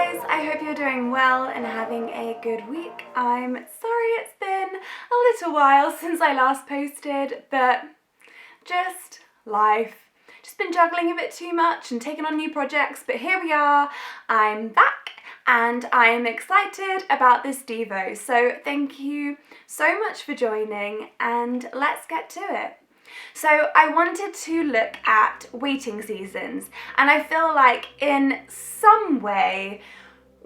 guys, I hope you're doing well and having a good week. I'm sorry it's been a little while since I last posted, but just life. Just been juggling a bit too much and taking on new projects, but here we are, I'm back and I'm excited about this Devo. So thank you so much for joining and let's get to it. So I wanted to look at waiting seasons, and I feel like in some way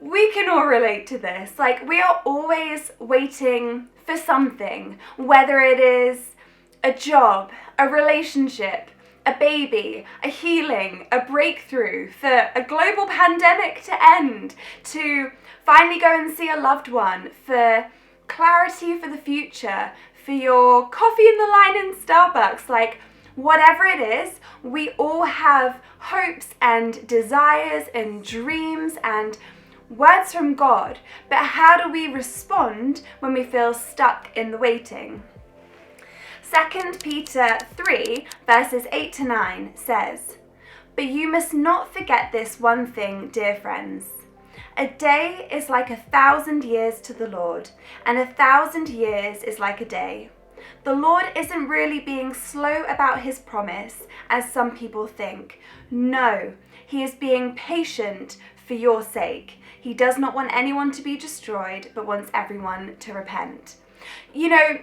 we can all relate to this. Like, we are always waiting for something, whether it is a job, a relationship, a baby, a healing, a breakthrough, for a global pandemic to end, to finally go and see a loved one, for clarity for the future, for your coffee in the line in Starbucks. Like, whatever it is, we all have hopes and desires and dreams and words from God. But how do we respond when we feel stuck in the waiting? 2 Peter 3 verses 8 to 9 says, "But you must not forget this one thing, dear friends. A day is like 1,000 years to the Lord, and 1,000 years is like a day. The Lord isn't really being slow about his promise, as some people think. No, he is being patient for your sake. He does not want anyone to be destroyed, but wants everyone to repent." You know,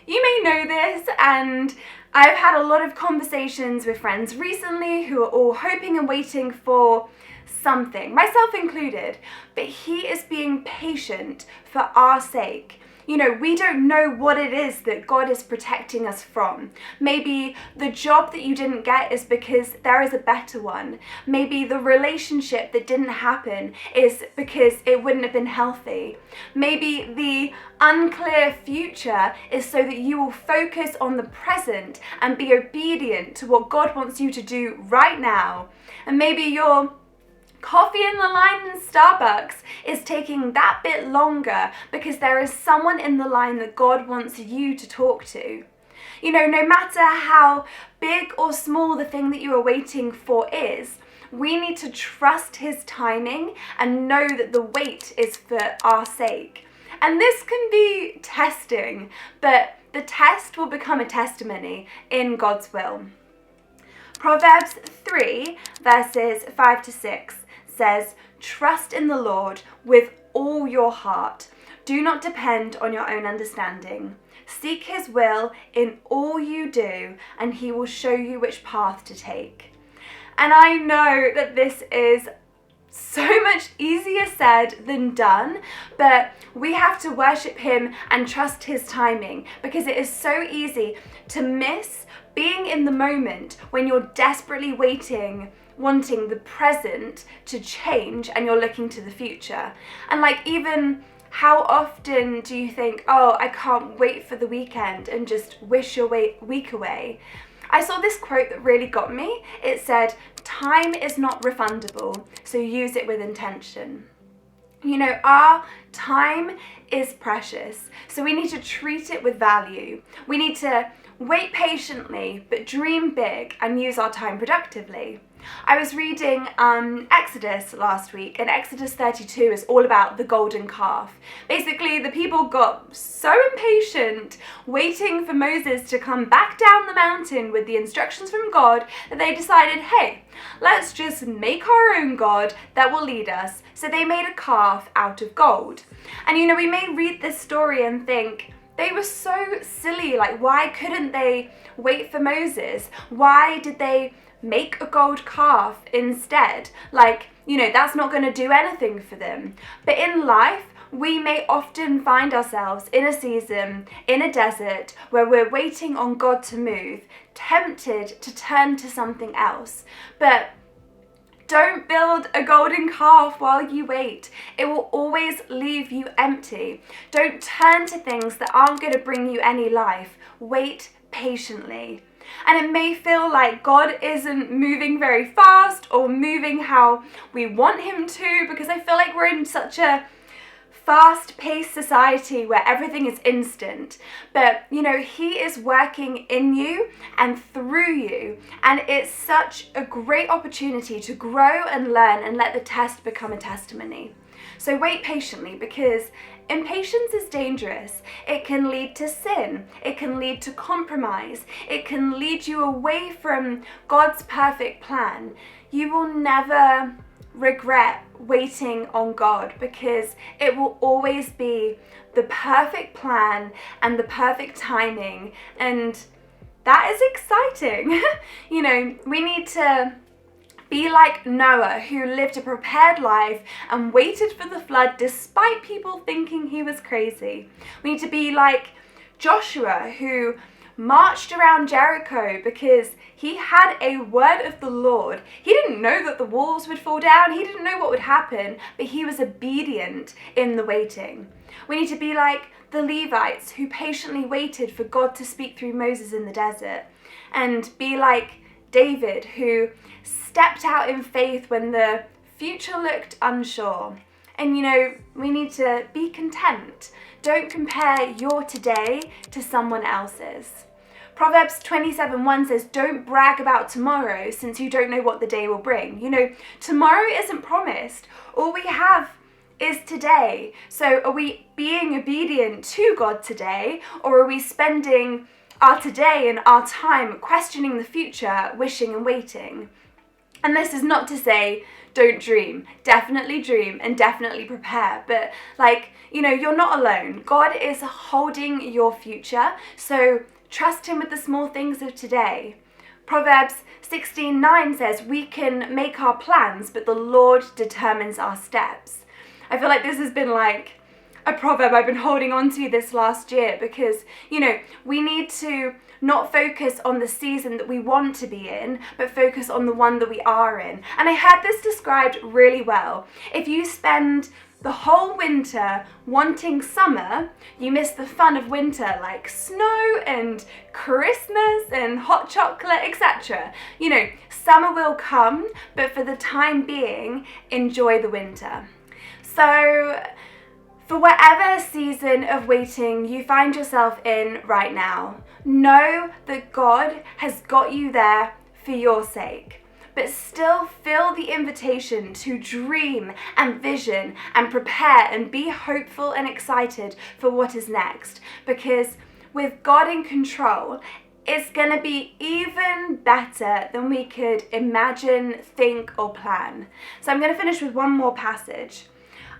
you may know this, and I've had a lot of conversations with friends recently who are all hoping and waiting for something, myself included, but he is being patient for our sake. You know, we don't know what it is that God is protecting us from. Maybe the job that you didn't get is because there is a better one. Maybe the relationship that didn't happen is because it wouldn't have been healthy. Maybe the unclear future is so that you will focus on the present and be obedient to what God wants you to do right now. And maybe your coffee in the line in Starbucks is taking that bit longer because there is someone in the line that God wants you to talk to. You know, no matter how big or small the thing that you are waiting for is, we need to trust his timing and know that the wait is for our sake. And this can be testing, but the test will become a testimony in God's will. Proverbs 3 verses 5 to 6 says, "Trust in the Lord with all your heart. Do not depend on your own understanding. Seek his will in all you do, and he will show you which path to take." And I know that this is so much easier said than done, but we have to worship him and trust his timing, because it is so easy to miss being in the moment when you're desperately waiting, wanting the present to change, and you're looking to the future. And like, even how often do you think, oh, I can't wait for the weekend, and just wish your week away? I saw this quote that really got me. It said, "Time is not refundable, so use it with intention." You know, our time is precious, so we need to treat it with value. We need to wait patiently, but dream big and use our time productively. I was reading Exodus last week, and Exodus 32 is all about the golden calf. Basically, the people got so impatient waiting for Moses to come back down the mountain with the instructions from God that they decided, hey, let's just make our own God that will lead us. So they made a calf out of gold. And you know, we may read this story and think, they were so silly. Like, why couldn't they wait for Moses? Why did they make a gold calf instead? Like, you know, that's not going to do anything for them. But in life, we may often find ourselves in a season, in a desert, where we're waiting on God to move, tempted to turn to something else. But don't build a golden calf while you wait. It will always leave you empty. Don't turn to things that aren't going to bring you any life. Wait patiently. And it may feel like God isn't moving very fast or moving how we want him to, because I feel like we're in such a fast-paced society where everything is instant, but he is working in you and through you, and it's such a great opportunity to grow and learn and let the test become a testimony. So wait patiently, because impatience is dangerous. It can lead to sin. It can lead to compromise. It can lead you away from God's perfect plan. You will never regret waiting on God, because it will always be the perfect plan and the perfect timing, and that is exciting. We need to be like Noah, who lived a prepared life and waited for the flood despite people thinking he was crazy. We need to be like Joshua, who marched around Jericho because he had a word of the Lord. He didn't know that the walls would fall down. He didn't know what would happen, but he was obedient in the waiting. We need to be like the Levites, who patiently waited for God to speak through Moses in the desert, and be like David, who stepped out in faith when the future looked unsure. And we need to be content. Don't compare your today to someone else's. Proverbs 27:1 says, don't brag about tomorrow, since you don't know what the day will bring. Tomorrow isn't promised. All we have is today. So are we being obedient to God today, or are we spending our today and our time questioning the future, wishing and waiting? And this is not to say don't dream. Definitely dream and definitely prepare. But you're not alone. God is holding your future. So trust him with the small things of today. Proverbs 16:9 says, we can make our plans, but the Lord determines our steps. I feel like this has been like a proverb I've been holding on to this last year, because, we need to not focus on the season that we want to be in, but focus on the one that we are in. And I had this described really well. If you spend the whole winter wanting summer, you miss the fun of winter, like snow and Christmas and hot chocolate, etc. Summer will come, but for the time being, enjoy the winter. So for whatever season of waiting you find yourself in right now, know that God has got you there for your sake. But still feel the invitation to dream and vision and prepare and be hopeful and excited for what is next. Because with God in control, it's going to be even better than we could imagine, think, or plan. So I'm going to finish with one more passage.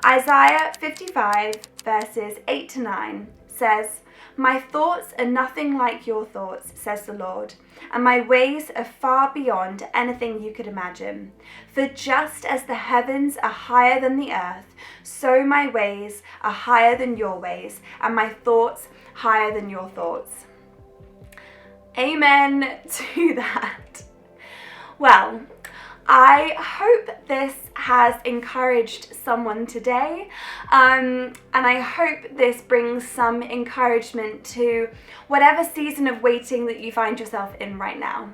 Isaiah 55 verses 8-9 says, my thoughts are nothing like your thoughts, says the Lord, and my ways are far beyond anything you could imagine. For just as the heavens are higher than the earth, so my ways are higher than your ways, and my thoughts higher than your thoughts. Amen to that. Well, I hope this has encouraged someone today, and I hope this brings some encouragement to whatever season of waiting that you find yourself in right now.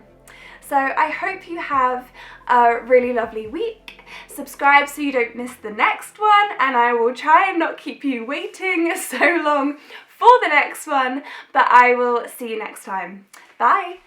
So I hope you have a really lovely week. Subscribe so you don't miss the next one, and I will try and not keep you waiting so long for the next one, but I will see you next time. Bye!